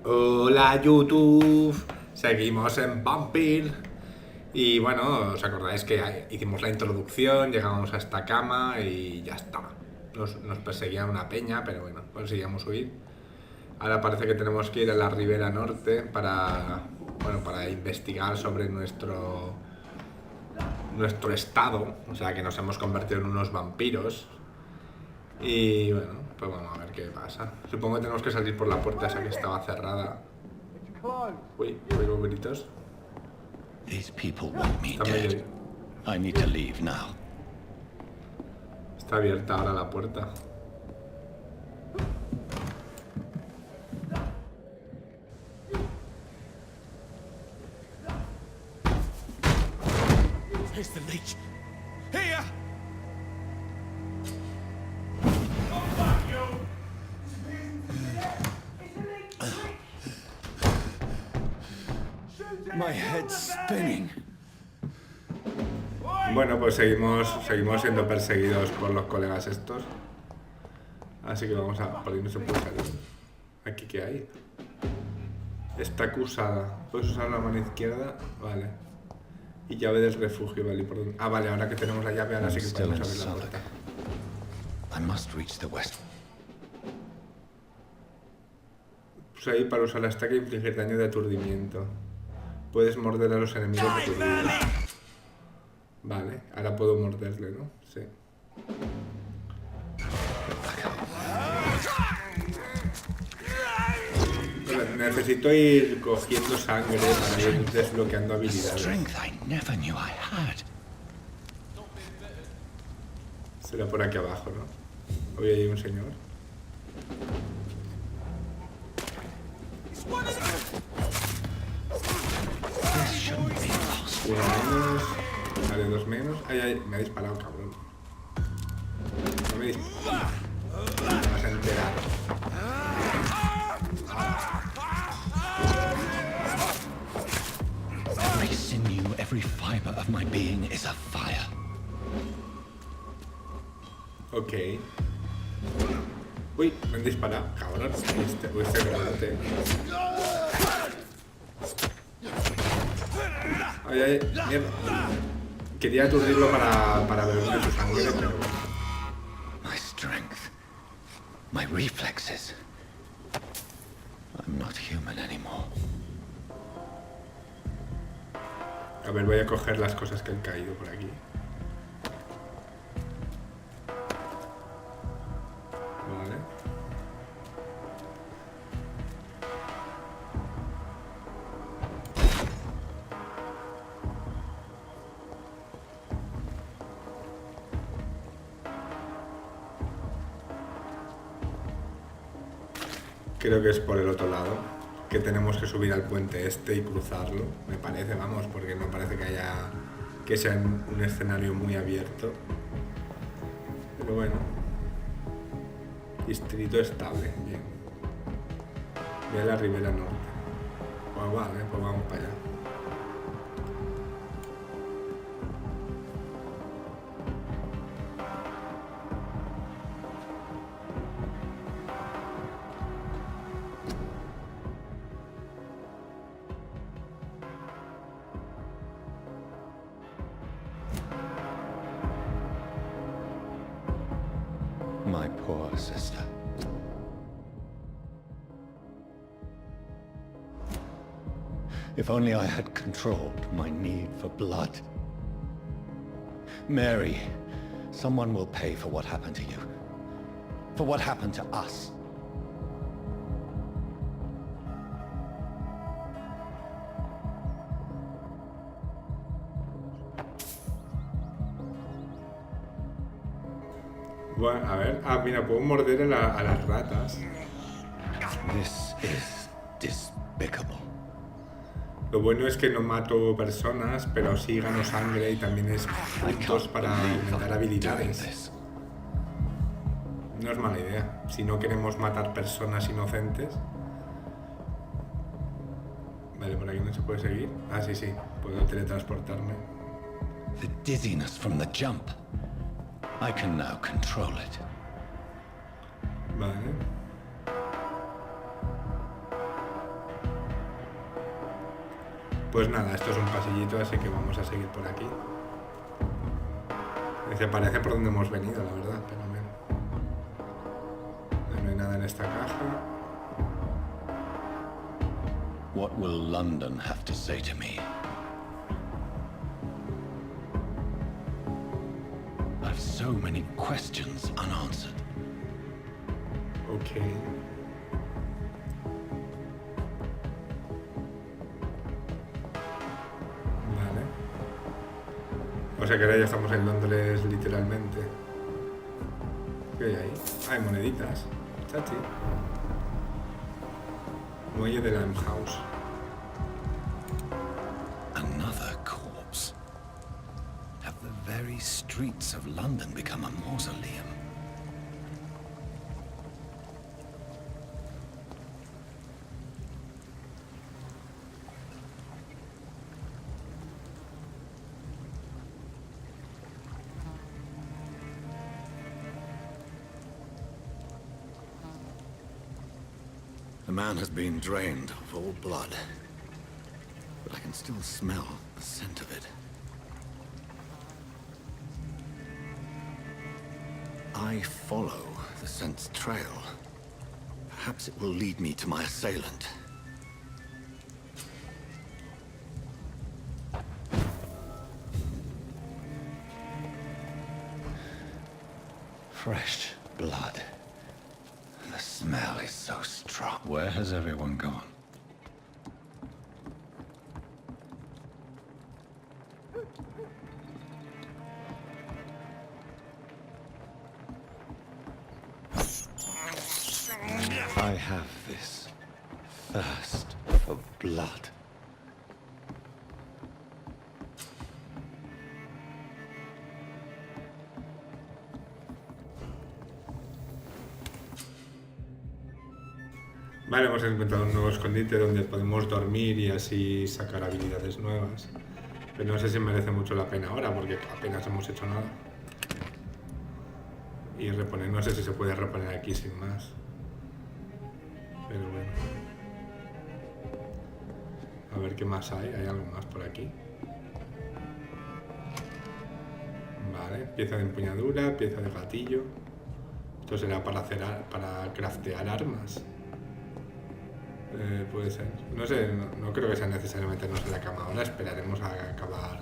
Hola YouTube, seguimos en Vampyr. Y bueno, os acordáis que hicimos la introducción, llegamos a esta cama y ya está. Nos perseguía una peña, pero bueno, conseguíamos huir. Ahora parece que tenemos que ir a la ribera norte para investigar sobre nuestro estado. O sea, que nos hemos convertido en unos vampiros. Y bueno, pues vamos a ver qué pasa. Supongo que tenemos que salir por la puerta esa que estaba cerrada. Uy, oigo gritos. These people want me dead. I need to leave now. Está abierta ahora la puerta. Here's the leech. Here! My head's spinning. Bueno, pues seguimos siendo perseguidos por los colegas estos. Así que vamos a... Por ahí no se puede salir. ¿Aquí qué hay? Está acusada. Puedes usar la mano izquierda. Vale. Y llave del refugio, vale. ¿Por dónde? Ah, vale, ahora que tenemos la llave, ahora sí que podemos abrir la puerta. I must reach the west. Pues ahí para usar la estaca e infligir daño de aturdimiento. Puedes morder a los enemigos aturdidos. Vale, ahora puedo morderle, ¿no? Sí. Vale, necesito ir cogiendo sangre para ir desbloqueando habilidades. Será por aquí abajo, ¿no? Hoy hay un señor. Uno menos. Vale, dos menos. Ay, ay, me ha disparado, cabrón. No me disparas. Me vas a enterar. Every sinew, every fiber of my being is a fire. Ok. Uy, me han disparado, cabrón. Este granate. Ay, ay, mierda. Quería aturdirlo para beberle su sangre, pero... My strength, my reflexes. I'm not human anymore. A ver, voy a coger las cosas que han caído por aquí. Vale. Creo que es por el otro lado, que tenemos que subir al puente este y cruzarlo, me parece, vamos, porque no parece que sea un escenario muy abierto. Pero bueno. Distrito estable, bien. Voy a la ribera norte. Pues vale, pues vamos para allá. My poor sister. If only I had controlled my need for blood. Mary, someone will pay for what happened to you. For what happened to us. Bueno, a ver. Ah, mira, puedo morder a las ratas. This is despicable. Lo bueno es que no mato personas, pero sí gano sangre y también es puntos para aumentar habilidades. No es mala idea. Si no queremos matar personas inocentes. Vale, por aquí no se puede seguir. Ah, sí, sí. Puedo teletransportarme. The dizziness from the jump. I can now control it. Vale. Pues nada, esto es un pasillito, así que vamos a seguir por aquí. Se parece por donde hemos venido, la verdad, pero bueno. No hay nada en esta caja. What will London have to say to me? I've so many questions unanswered. Ok. Vale. O sea que ahora ya estamos en Londres literalmente. ¿Qué hay ahí? Hay moneditas. Chachi. Muelle de Limehouse. Another corpse. Have the very streets of London become a mausoleum? The man has been drained of all blood, but I can still smell the scent of it. I follow the scent's trail. Perhaps it will lead me to my assailant. Fresh blood. The smell is so strong. Where has everyone gone? I have this thirst for blood. Vale, hemos encontrado un nuevo escondite donde podemos dormir y así sacar habilidades nuevas. Pero no sé si merece mucho la pena ahora porque apenas hemos hecho nada. Y reponer, no sé si se puede reponer aquí sin más. Pero bueno. A ver qué más hay. ¿Hay algo más por aquí? Vale, pieza de empuñadura, pieza de gatillo. Esto será para para craftear armas. Puede ser. No sé, no creo que sea necesario meternos en la cama ahora. Esperaremos a acabar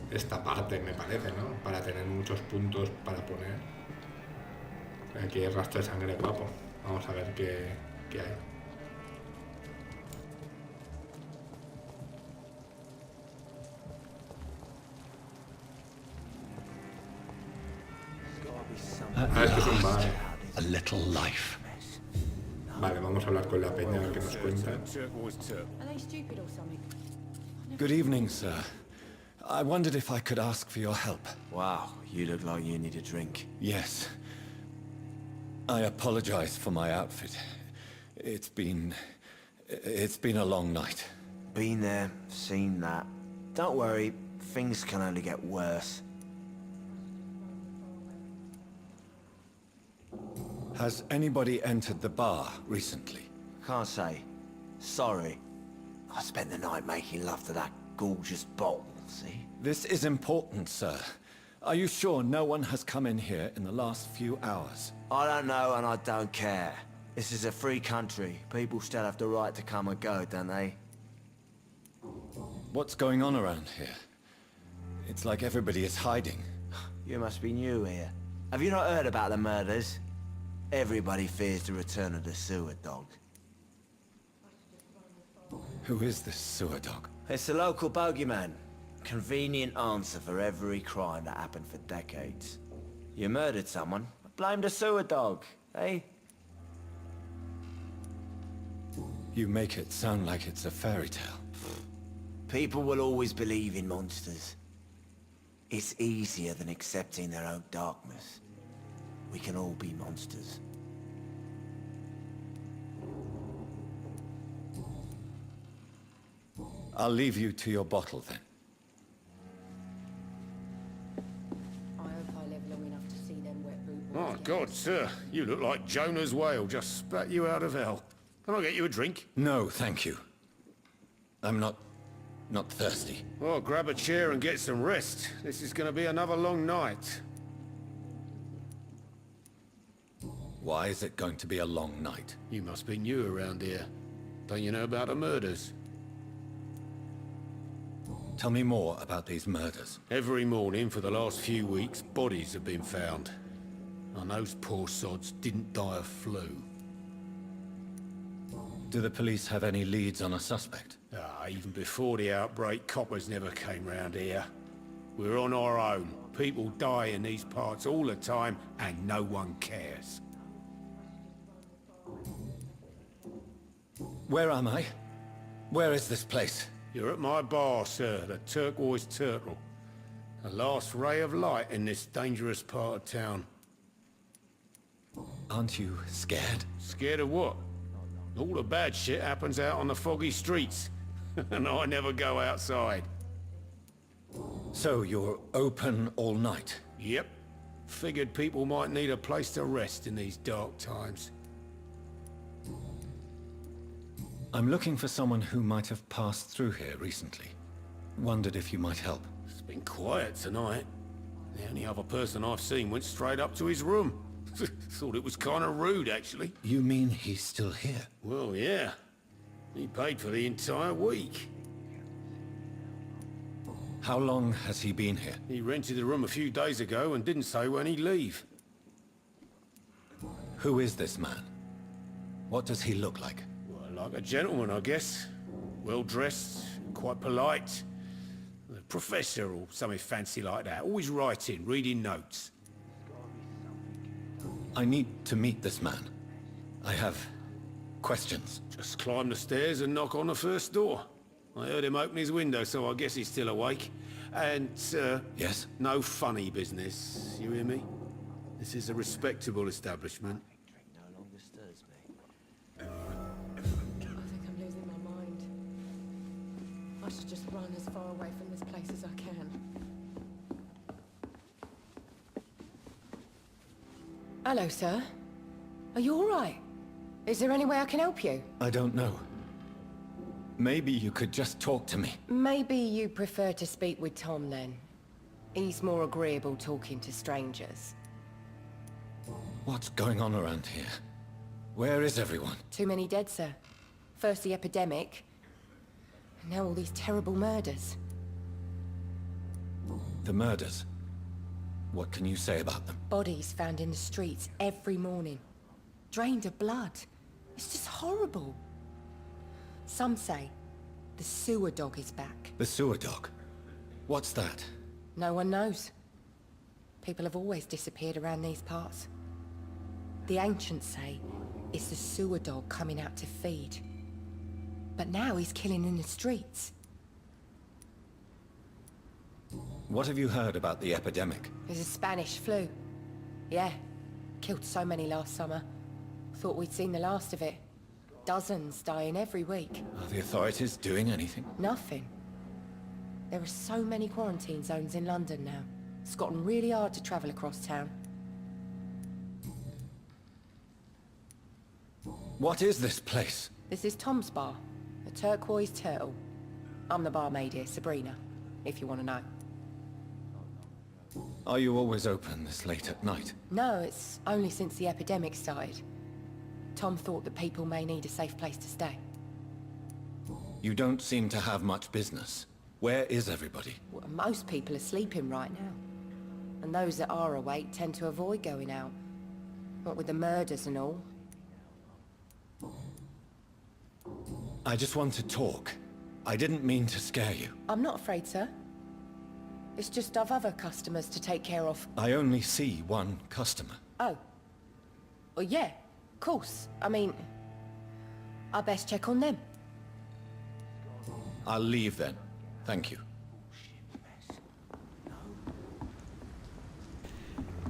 esta parte, me parece, ¿no? Para tener muchos puntos para poner. Aquí hay rastro de sangre guapo. Vamos a ver qué hay. Esto es un bar. A little life. Vale, vamos a hablar con la peña a ver qué nos cuenta. Good evening, sir. I wondered if I could ask for your help. Wow, you look like you need a drink. Yes. I apologize for my outfit. It's been a long night. Been there, seen that. Don't worry, things can only get worse. Has anybody entered the bar recently? Can't say. Sorry. I spent the night making love to that gorgeous bottle, see? This is important, sir. Are you sure no one has come in here in the last few hours? I don't know and I don't care. This is a free country. People still have the right to come and go, don't they? What's going on around here? It's like everybody is hiding. You must be new here. Have you not heard about the murders? Everybody fears the return of the sewer dog. Who is this sewer dog? It's the local bogeyman. Convenient answer for every crime that happened for decades. You murdered someone, blame the sewer dog, eh? You make it sound like it's a fairy tale. People will always believe in monsters. It's easier than accepting their own darkness. We can all be monsters. I'll leave you to your bottle then. I hope I live long enough to see them wet boot boys My get God, sir, you look like Jonah's whale just spat you out of hell. Can I get you a drink? No, thank you. I'm not not thirsty. Well, grab a chair and get some rest. This is gonna be another long night. Why is it going to be a long night? You must be new around here. Don't you know about the murders? Tell me more about these murders. Every morning for the last few weeks, bodies have been found. And those poor sods didn't die of flu. Do the police have any leads on a suspect? Even before the outbreak, coppers never came round here. We're on our own. People die in these parts all the time, and no one cares. Where am I? Where is this place? You're at my bar, sir, the Turquoise Turtle. The last ray of light in this dangerous part of town. Aren't you scared? Scared of what? All the bad shit happens out on the foggy streets. And I never go outside. So you're open all night? Yep. Figured people might need a place to rest in these dark times. I'm looking for someone who might have passed through here recently. Wondered if you might help. It's been quiet tonight. The only other person I've seen went straight up to his room. Thought it was kind of rude, actually. You mean he's still here? Well, yeah. He paid for the entire week. How long has he been here? He rented the room a few days ago and didn't say when he'd leave. Who is this man? What does he look like? Well, like a gentleman, I guess. Well-dressed, quite polite. A professor or something fancy like that. Always writing, reading notes. I need to meet this man. I have questions. Just climb the stairs and knock on the first door. I heard him open his window, so I guess he's still awake. And, Yes? no funny business, you hear me? This is a respectable establishment. I think I'm losing my mind. I should just run as far away from this place as I can. Hello, sir. Are you all right? Is there any way I can help you? I don't know. Maybe you could just talk to me. Maybe you prefer to speak with Tom, then. He's more agreeable talking to strangers. What's going on around here? Where is everyone? Too many dead, sir. First the epidemic, and now all these terrible murders. The murders. What can you say about them? Bodies found in the streets every morning. Drained of blood. It's just horrible. Some say the sewer dog is back. The sewer dog? What's that? No one knows. People have always disappeared around these parts. The ancients say it's the sewer dog coming out to feed. But now he's killing in the streets. What have you heard about the epidemic? There's a Spanish flu. Yeah. Killed so many last summer. Thought we'd seen the last of it. Dozens dying every week. Are the authorities doing anything? Nothing. There are so many quarantine zones in London now. It's gotten really hard to travel across town. What is this place? This is Tom's bar, the Turquoise Turtle. I'm the barmaid here, Sabrina, if you want to know. Are you always open this late at night? No, it's only since the epidemic started. Tom thought that people may need a safe place to stay. You don't seem to have much business. Where is everybody? Well, most people are sleeping right now. And those that are awake tend to avoid going out. What with the murders and all. I just want to talk. I didn't mean to scare you. I'm not afraid, sir. It's just I've other customers to take care of. I only see one customer. Oh. Well, yeah, of course. I mean, I best check on them. I'll leave then. Thank you.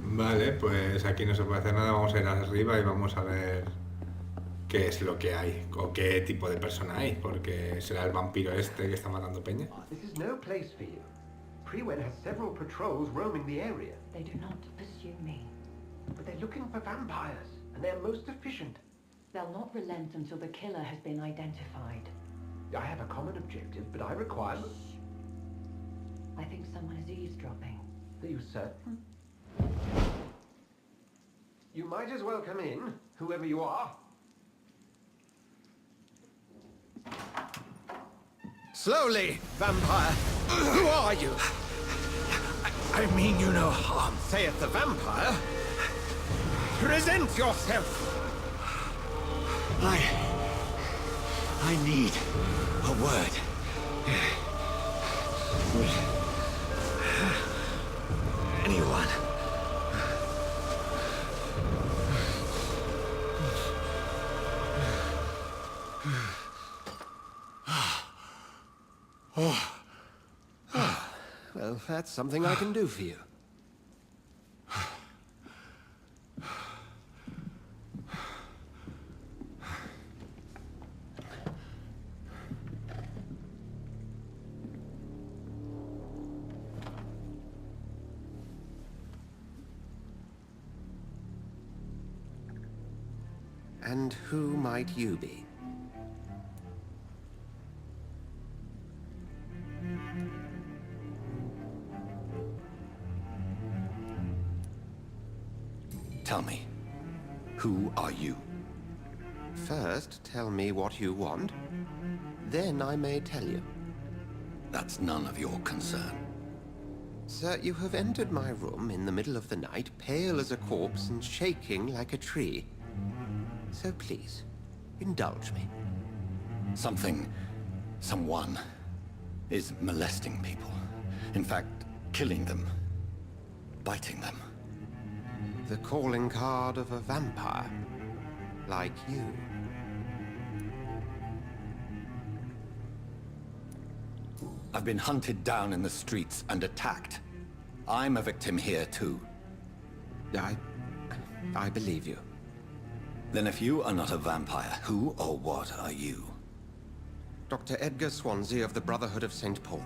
Vale, pues aquí no se puede hacer nada. Vamos a ir arriba y vamos a ver qué es lo que hay o qué tipo de persona hay, porque será el vampiro este que está matando peña. This is no place for you. Prewen has several patrols roaming the area, They do not pursue me. but they're looking for vampires, and they're most efficient. They'll not relent until the killer has been identified. I have a common objective, but I require... I think someone is eavesdropping. Are you certain? You might as well come in, whoever you are. Slowly, vampire. Who are you? I mean you no harm. Saith the vampire. Present yourself. I need a word. Anyone. Well, that's something I can do for you. And who might you be? Tell me, who are you? First, tell me what you want. Then I may tell you. That's none of your concern. Sir, you have entered my room in the middle of the night, pale as a corpse and shaking like a tree. So please, indulge me. Someone is molesting people. In fact, killing them. Biting them. The calling card of a vampire. Like you. I've been hunted down in the streets and attacked. I'm a victim here too. I believe you. Then if you are not a vampire, who or what are you? Dr. Edgar Swansea of the Brotherhood of St. Paul.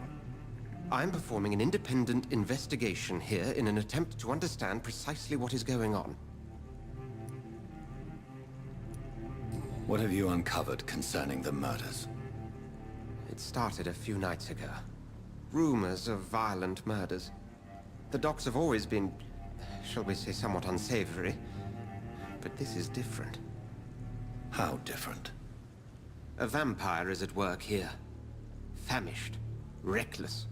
I'm performing an independent investigation here in an attempt to understand precisely what is going on. What have you uncovered concerning the murders? It started a few nights ago. Rumors of violent murders. The docs have always been, shall we say, somewhat unsavory. But this is different. How different? A vampire is at work here. Famished. Reckless.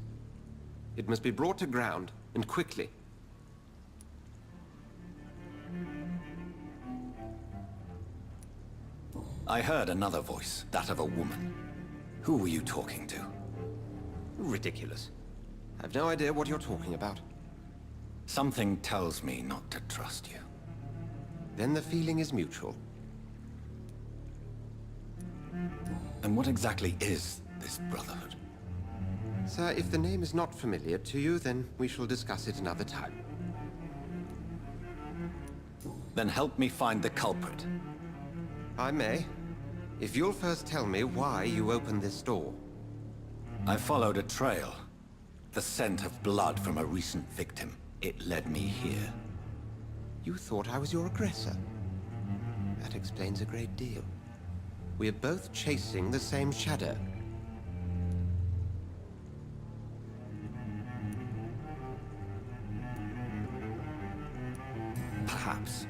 It must be brought to ground, and quickly. I heard another voice, that of a woman. Who were you talking to? Ridiculous. I've no idea what you're talking about. Something tells me not to trust you. Then the feeling is mutual. And what exactly is this Brotherhood? Sir, if the name is not familiar to you, then we shall discuss it another time. Then help me find the culprit. I may. If you'll first tell me why you opened this door. I followed a trail. The scent of blood from a recent victim. It led me here. You thought I was your aggressor. That explains a great deal. We are both chasing the same shadow. Perhaps.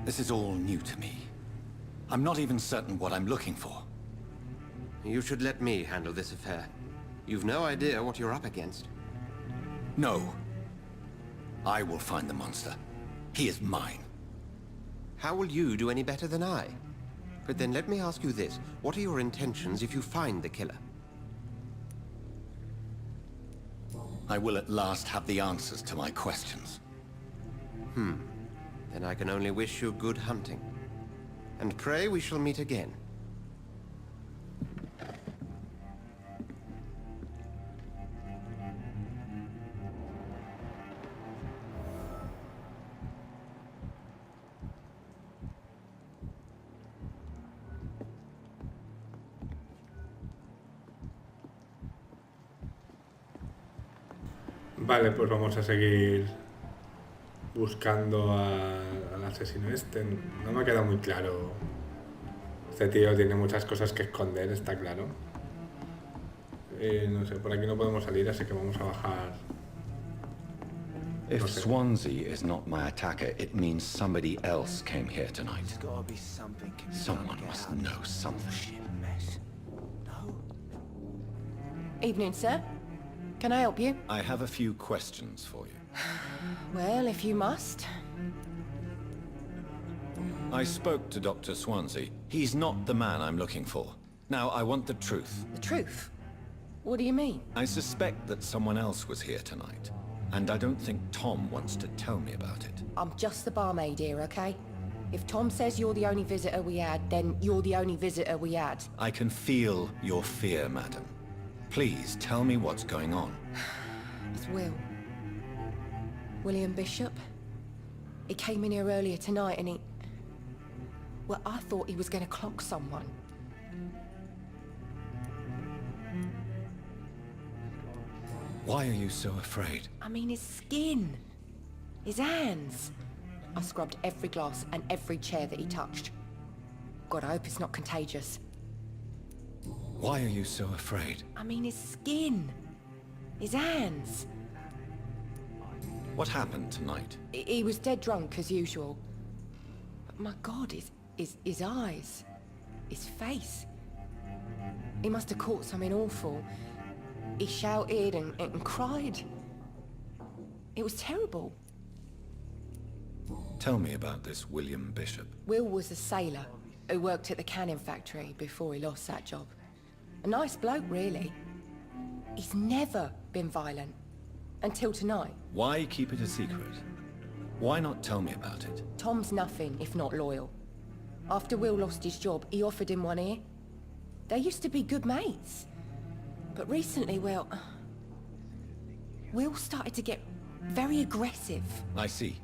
This is all new to me. I'm not even certain what I'm looking for. You should let me handle this affair. You've no idea what you're up against. No. I will find the monster. He is mine. How will you do any better than I? But then let me ask you this. What are your intentions if you find the killer? I will at last have the answers to my questions. Then I can only wish you good hunting. And pray we shall meet again. Vale, pues vamos a seguir al asesino este. No me ha quedado muy claro. Este tío tiene muchas cosas que esconder, está claro. No sé, por aquí no podemos salir, así que vamos a bajar. If No sé. Swansea is not my attacker, it means somebody else came here tonight. There's gotta be something. Someone must know something. Shit mess. No? Evening, sir. Can I help you? I have a few questions for you. Well, if you must. I spoke to Dr. Swansea. He's not the man I'm looking for. Now, I want the truth. The truth? What do you mean? I suspect that someone else was here tonight, and I don't think Tom wants to tell me about it. I'm just the barmaid here, okay? If Tom says you're the only visitor we had, then you're the only visitor we had. I can feel your fear, madam. Please tell me what's going on. It's Will. William Bishop. He came in here earlier tonight and he... Well, I thought he was going to clock someone. Why are you so afraid? I mean, his skin. His hands. I scrubbed every glass and every chair that he touched. God, I hope it's not contagious. Why are you so afraid? I mean, his skin. His hands. What happened tonight? He was dead drunk, as usual. But my God, his eyes. His face. He must have caught something awful. He shouted and cried. It was terrible. Tell me about this William Bishop. Will was a sailor who worked at the canning factory before he lost that job. A nice bloke, really. He's never been violent. Until tonight. Why keep it a secret? Why not tell me about it? Tom's nothing if not loyal. After Will lost his job, he offered him one ear. They used to be good mates. But recently, well... Will started to get very aggressive. I see.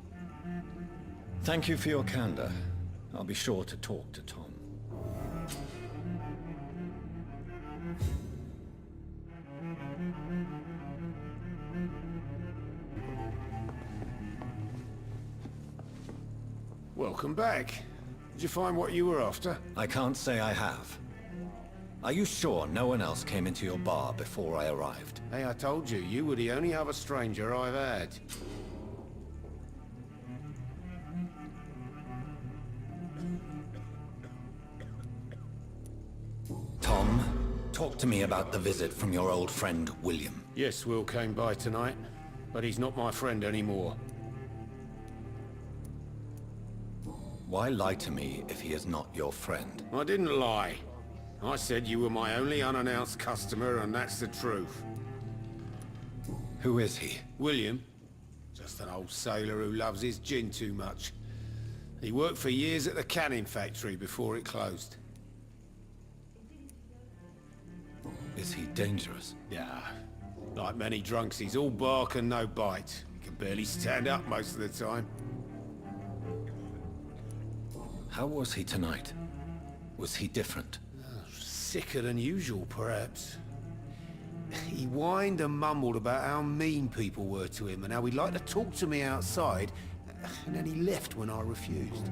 Thank you for your candor. I'll be sure to talk to Tom. Welcome back. Did you find what you were after? I can't say I have. Are you sure no one else came into your bar before I arrived? Hey, I told you, you were the only other stranger I've had. Tom, talk to me about the visit from your old friend, William. Yes, Will came by tonight, but he's not my friend anymore. Why lie to me if he is not your friend? I didn't lie. I said you were my only unannounced customer, and that's the truth. Who is he? William. Just an old sailor who loves his gin too much. He worked for years at the canning factory before it closed. Is he dangerous? Yeah. Like many drunks, he's all bark and no bite. He can barely stand up most of the time. How was he tonight? Was he different? Sicker than usual, perhaps. He whined and mumbled about how mean people were to him and how he'd like to talk to me outside, and then he left when I refused.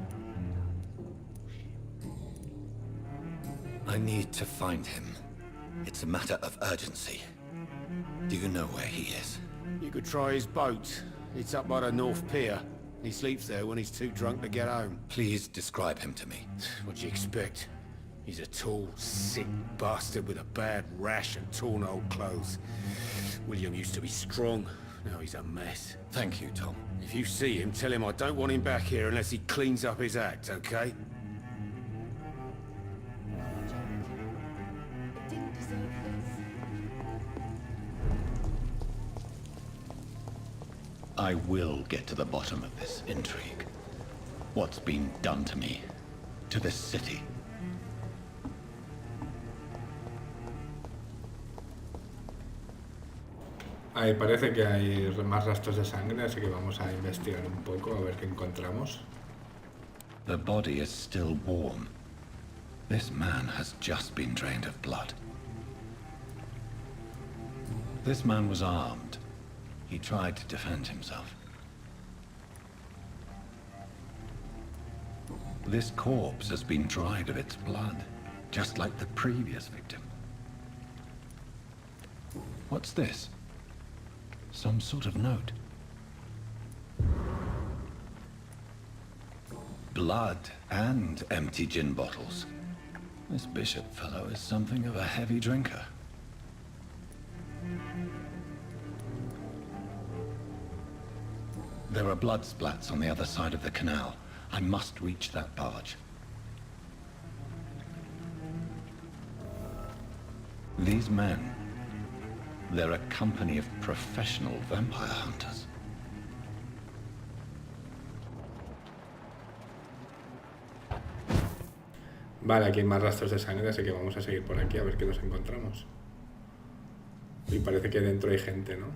I need to find him. It's a matter of urgency. Do you know where he is? You could try his boat. It's up by the North Pier. He sleeps there when he's too drunk to get home. Please describe him to me. What do you expect? He's a tall, sick bastard with a bad rash and torn old clothes. William used to be strong. Now he's a mess. Thank you, Tom. If you see him, tell him I don't want him back here unless he cleans up his act, okay? It didn't deserve this. I will get to the bottom of this intrigue. What's been done to me, to this city. Ahí parece que hay más rastros de sangre, así que vamos a investigar un poco a ver qué encontramos. The body is still warm. This man has just been drained of blood. This man was armed. He tried to defend himself. This corpse has been dried of its blood. just like the previous victim. What's this? Some sort of note. Blood and empty gin bottles. This Bishop fellow is something of a heavy drinker. There are blood splats on the other side of the canal. I must reach that barge. These men, they're a company of professional vampire hunters. Vale, aquí hay más rastros de sangre, así que vamos a seguir por aquí a ver qué nos encontramos. Y parece que dentro hay gente, ¿no?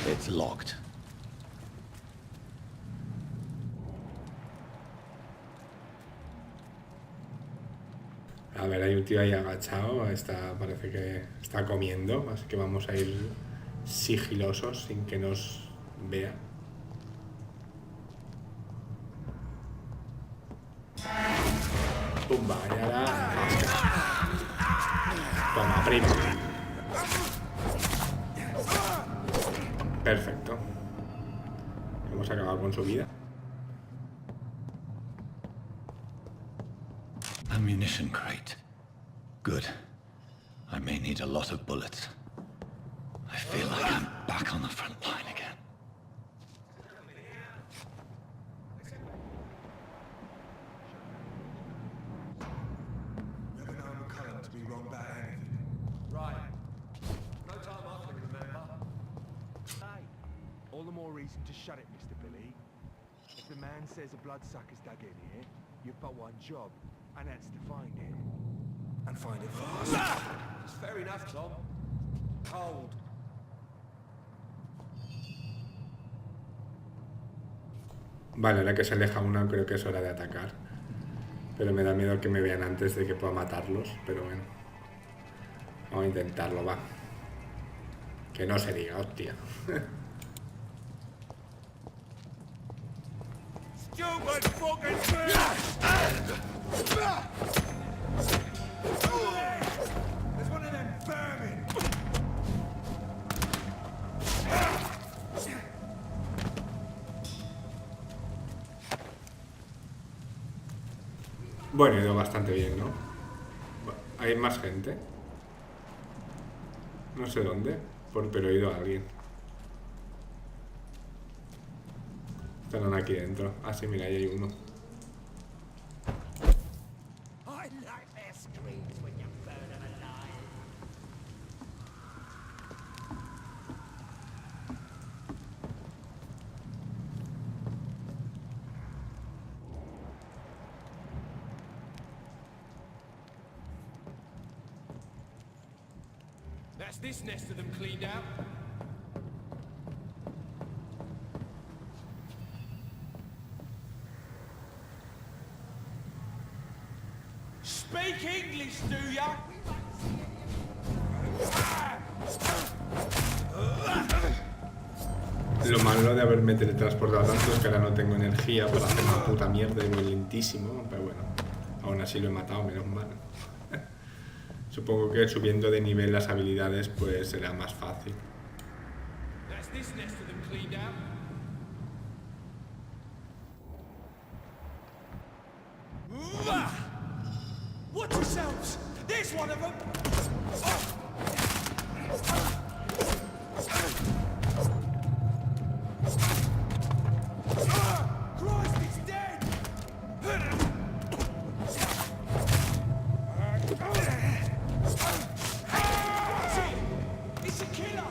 It's locked. A ver, hay un tío ahí agachado, parece que está comiendo, así que vamos a ir sigilosos sin que nos vea. Pumba, ya la... Toma, primo. Perfecto. Hemos acabado con su vida. Ammunition crate. Good. I may need a lot of bullets. I feel like I'm back on the front line again. Never known McCullum to be wrong about anything. Right. No time off, remember? Hey, all the more reason to shut it, Mr. Billy. If the man says a bloodsucker's dug in here, you've but one job. And that's to find it. And find it fast. It's fair enough, Tom. Cold. Vale, ahora que se aleja uno creo que es hora de atacar. Pero me da miedo que me vean antes de que pueda matarlos. Pero bueno. Vamos a intentarlo, va. Que no se diga, hostia. Stupid fucking thing! There's one of them vermin! Bueno, ha ido bastante bien, ¿no? Hay más gente. No sé dónde, pero he oído a alguien. Están aquí dentro. Ah, sí, mira, ahí hay uno. That's this nest of them cleaned out. Speak English, do ya? Lo malo de haberme teletransportado tanto es que ahora no tengo energía para hacer una puta mierda y muy lentísimo, pero bueno, aún así lo he matado, menos mal. Supongo que subiendo de nivel las habilidades pues será más fácil. Watch yourselves! There's one of them! Christ, he's dead! It's a killer!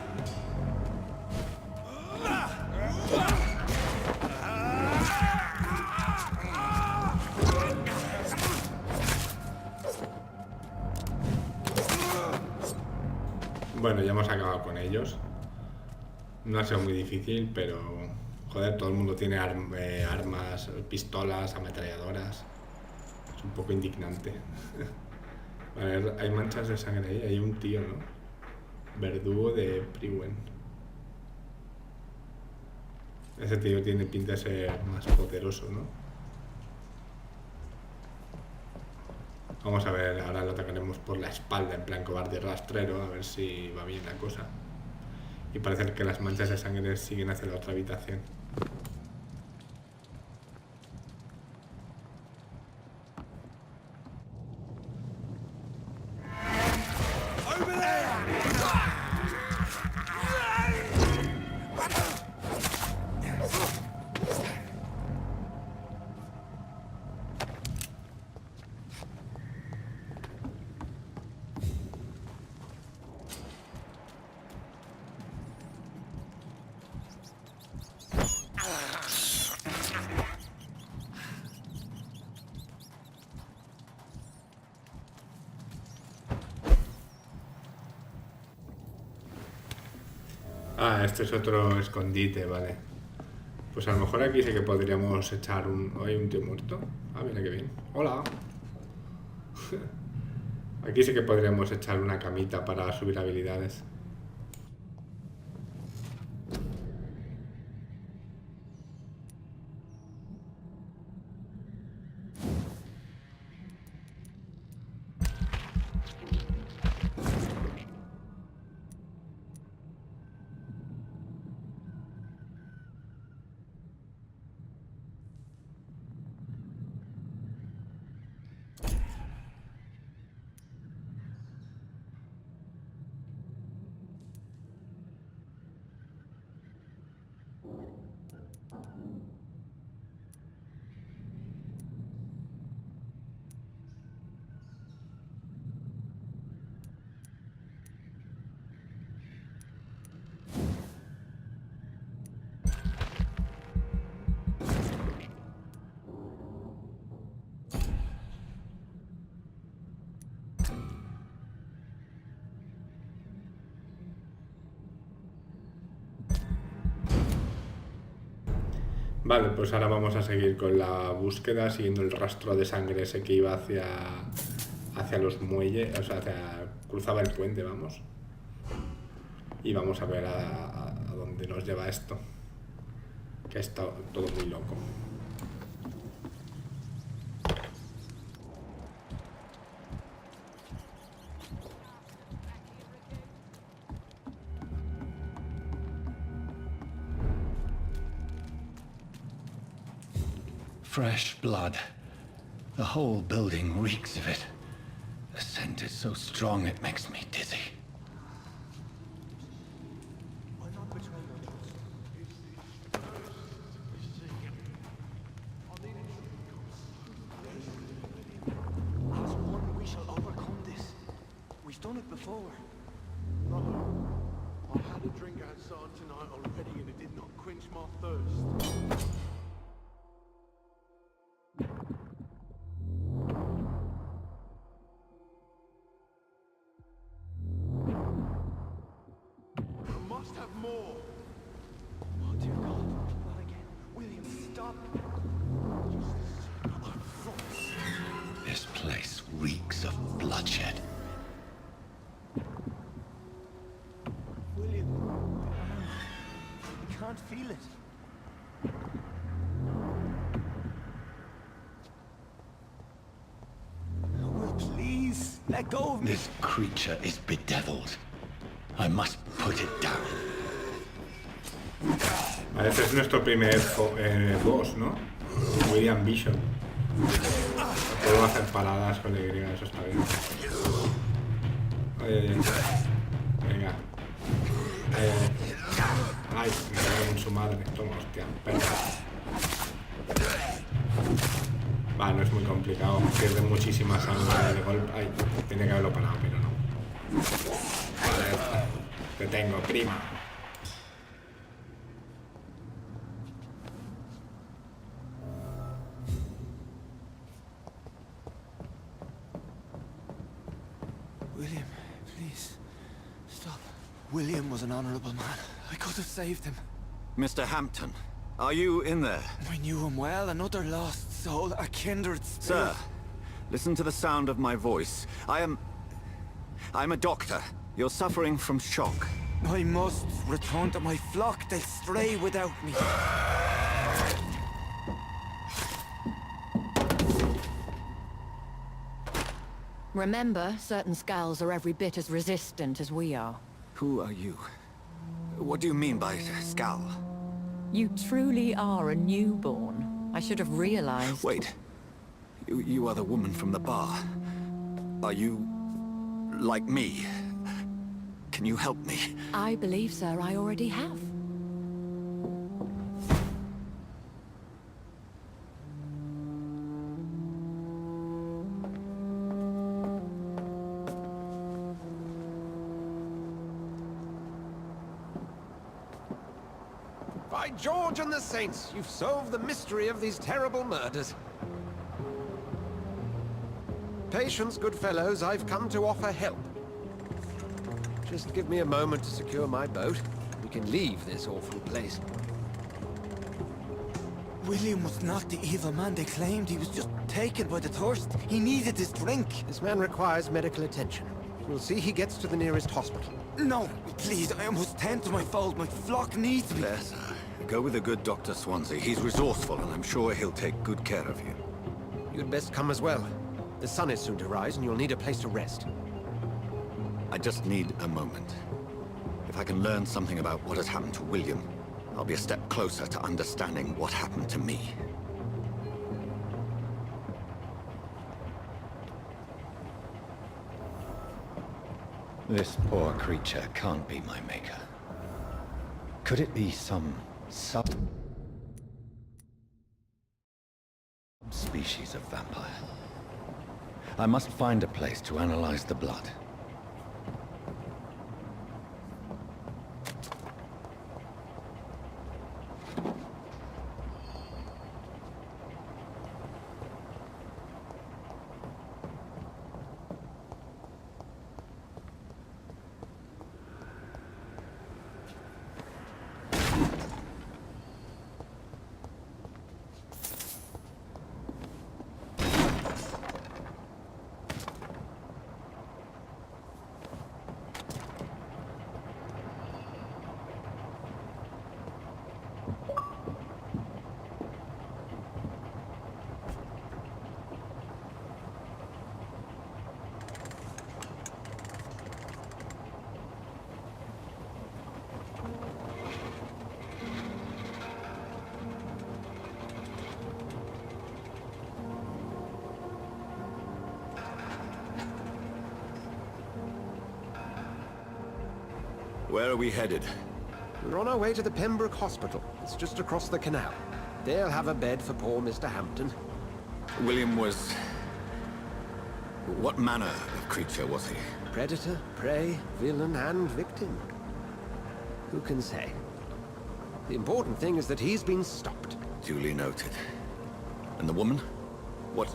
Bueno, ya hemos acabado con ellos. No ha sido muy difícil, pero Joder, todo el mundo tiene armas, pistolas, ametralladoras. Es un poco indignante. A ver, hay manchas de sangre ahí. Hay un tío, ¿no? Verdugo de Priwen. Ese tío tiene pinta de ser más poderoso, ¿no? Vamos a ver, ahora lo atacaremos por la espalda, en plan cobarde rastrero, a ver si va bien la cosa. Y parece que las manchas de sangre siguen hacia la otra habitación. Ah, este es otro escondite, vale. Pues a lo mejor aquí sí que podríamos echar un... ¿Hay un tío muerto? Ah, mira qué bien. Hola. Aquí sí que podríamos echar una camita para subir habilidades. Vale, pues ahora vamos a seguir con la búsqueda, siguiendo el rastro de sangre ese que iba hacia los muelles, o sea, cruzaba el puente, vamos. Y vamos a ver a dónde nos lleva esto, que está todo muy loco. Fresh blood. The whole building reeks of it. The scent is so strong it makes me dizzy. As one, we shall overcome this. We've done it before. No. I've had a drink outside tonight already and it did not quench my thirst. Must have more. Oh dear God, not again. William, stop. This place reeks of bloodshed. William, I can't feel it. Will, please, let go of me. This creature is bedeviled. I must put it down. Este es nuestro primer boss, ¿no? William Bishop. Puedo hacer paradas con Y, eso está bien. Venga. Ay, me cago en su madre. Toma, hostia. Va, no es muy complicado. Pierde muchísima sangre de golpe. Ay, tiene que haberlo parado, pero no. Vale, te tengo, prima. William, please, stop. William was an honorable man. I could have saved him. Mr. Hampton, Are you in there? I knew him well, another lost soul, a kindred spirit. Sir, listen to the sound of my voice. I'm a doctor. You're suffering from shock. I must return to my flock. They'll stray without me. Remember, certain skulls are every bit as resistant as we are. Who are you? What do you mean by Skal? You truly are a newborn. I should have realized. Wait. You are the woman from the bar. Are you... like me? Can you help me? I believe, sir, I already have. By George and the Saints, you've solved the mystery of these terrible murders. Patience, good fellows, I've come to offer help. Just give me a moment to secure my boat. We can leave this awful place. William was not the evil man they claimed. He was just taken by the thirst. He needed his drink. This man requires medical attention. We'll see he gets to the nearest hospital. No, please, I must tend to my fold. My flock needs me. There, sir. Go with the good Dr. Swansea. He's resourceful, and I'm sure he'll take good care of you. You'd best come as well. The sun is soon to rise, and you'll need a place to rest. I just need a moment. If I can learn something about what has happened to William, I'll be a step closer to understanding what happened to me. This poor creature can't be my maker. Could it be some species of vampire? I must find a place to analyze the blood. Where are we headed? We're on our way to the Pembroke Hospital. It's just across the canal. They'll have a bed for poor Mr. Hampton. William was... what manner of creature was he? Predator, prey, villain, and victim. Who can say? The important thing is that he's been stopped. Duly noted. And the woman? What...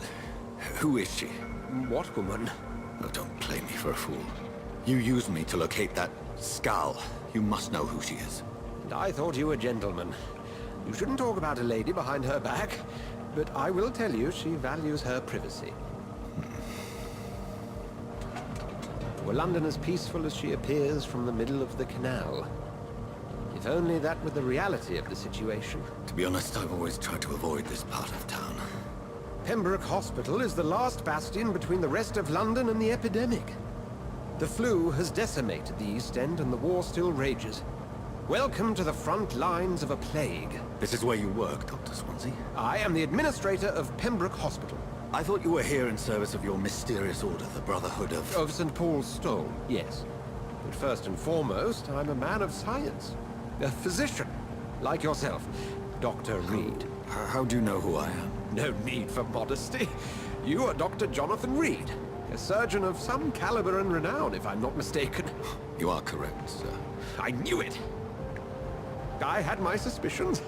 who is she? What woman? Oh, don't play me for a fool. You used me to locate that Skal. You must know who she is. And I thought you a gentleman. You shouldn't talk about a lady behind her back, but I will tell you she values her privacy. Were London as peaceful as she appears from the middle of the canal? If only that were the reality of the situation. To be honest, I've always tried to avoid this part of town. Pembroke Hospital is the last bastion between the rest of London and the epidemic. The flu has decimated the East End and the war still rages. Welcome to the front lines of a plague. This is where you work, Dr. Swansea? I am the administrator of Pembroke Hospital. I thought you were here in service of your mysterious order, the Brotherhood of... Of St. Paul's Stone, yes. But first and foremost, I'm a man of science. A physician, like yourself, Dr. Reid. How do you know who I am? No need for modesty. You are Dr. Jonathan Reid. A surgeon of some caliber and renown, if I'm not mistaken. You are correct, sir. I knew it! I had my suspicions.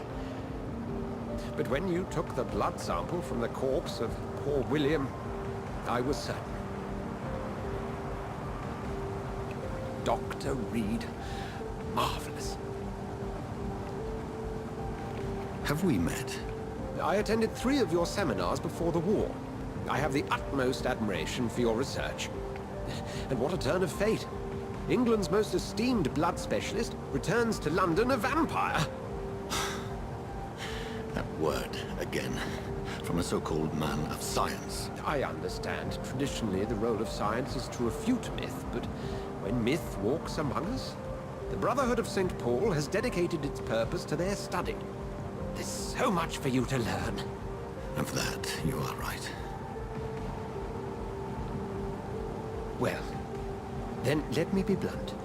But when you took the blood sample from the corpse of poor William, I was certain. Dr. Reid. Marvelous. Have we met? I attended 3 of your seminars before the war. I have the utmost admiration for your research. And what a turn of fate. England's most esteemed blood specialist returns to London a vampire. That word, again. From a so-called man of science. I understand. Traditionally, the role of science is to refute myth, but when myth walks among us, the Brotherhood of St. Paul has dedicated its purpose to their study. There's so much for you to learn. Of that, you are right. Well, then let me be blunt.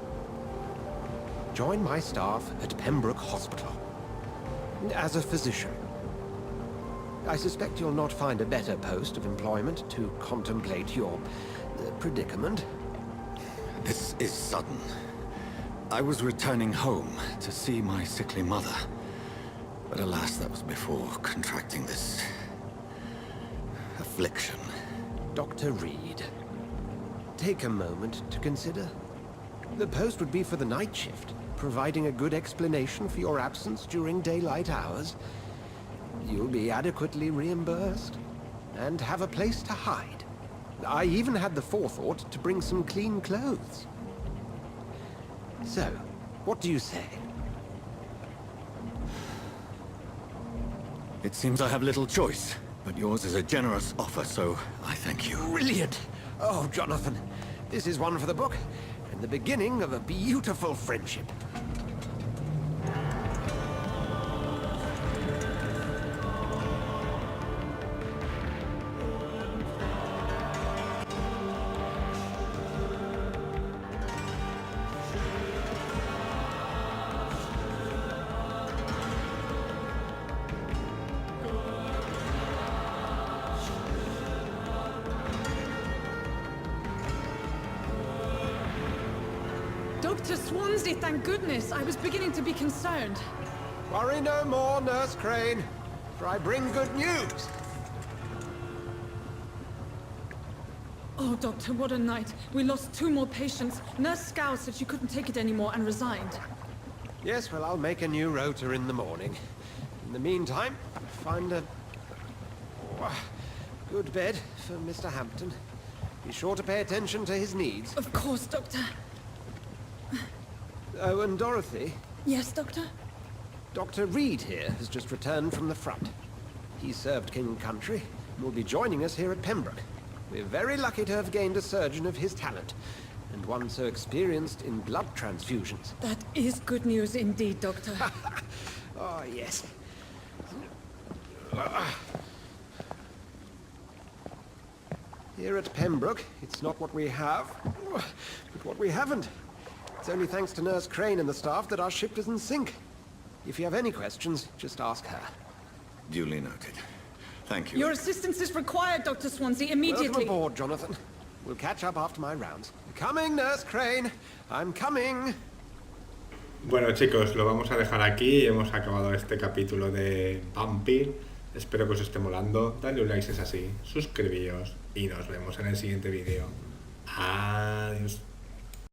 Join my staff at Pembroke Hospital. As a physician. I suspect you'll not find a better post of employment to contemplate your predicament. This is sudden. I was returning home to see my sickly mother. But alas, that was before contracting this affliction. Dr. Reid, take a moment to consider. The post would be for the night shift, providing a good explanation for your absence during daylight hours. You'll be adequately reimbursed, and have a place to hide. I even had the forethought to bring some clean clothes. So, what do you say? It seems I have little choice, but yours is a generous offer, so I thank you. Brilliant! Oh, Jonathan, this is one for the book, and the beginning of a beautiful friendship. Dr. Swansea, thank goodness. I was beginning to be concerned. Worry no more, Nurse Crane, for I bring good news. Oh, Doctor, what a night. We lost 2 more patients. Nurse Scow said she couldn't take it anymore and resigned. Yes, well, I'll make a new rota in the morning. In the meantime, find a good bed for Mr. Hampton. Be sure to pay attention to his needs. Of course, Doctor. Oh, and Dorothy? Yes, Doctor? Dr. Reid here has just returned from the front. He served King and Country and will be joining us here at Pembroke. We're very lucky to have gained a surgeon of his talent, and one so experienced in blood transfusions. That is good news indeed, Doctor. Oh, yes. Here at Pembroke, it's not what we have, but what we haven't. It's only thanks to Nurse Crane and the staff that our ship doesn't sink. If you have any questions, just ask her. Duly noted. Thank you. Your assistance is required, Dr. Swansea, immediately. Welcome aboard, Jonathan. We'll catch up after my rounds. Coming, Nurse Crane. I'm coming. Bueno, chicos, lo vamos a dejar aquí. Hemos acabado este capítulo de Vampyr. Espero que os esté molando. Dale un like si es así. Suscribíos y nos vemos en el siguiente vídeo. Adiós.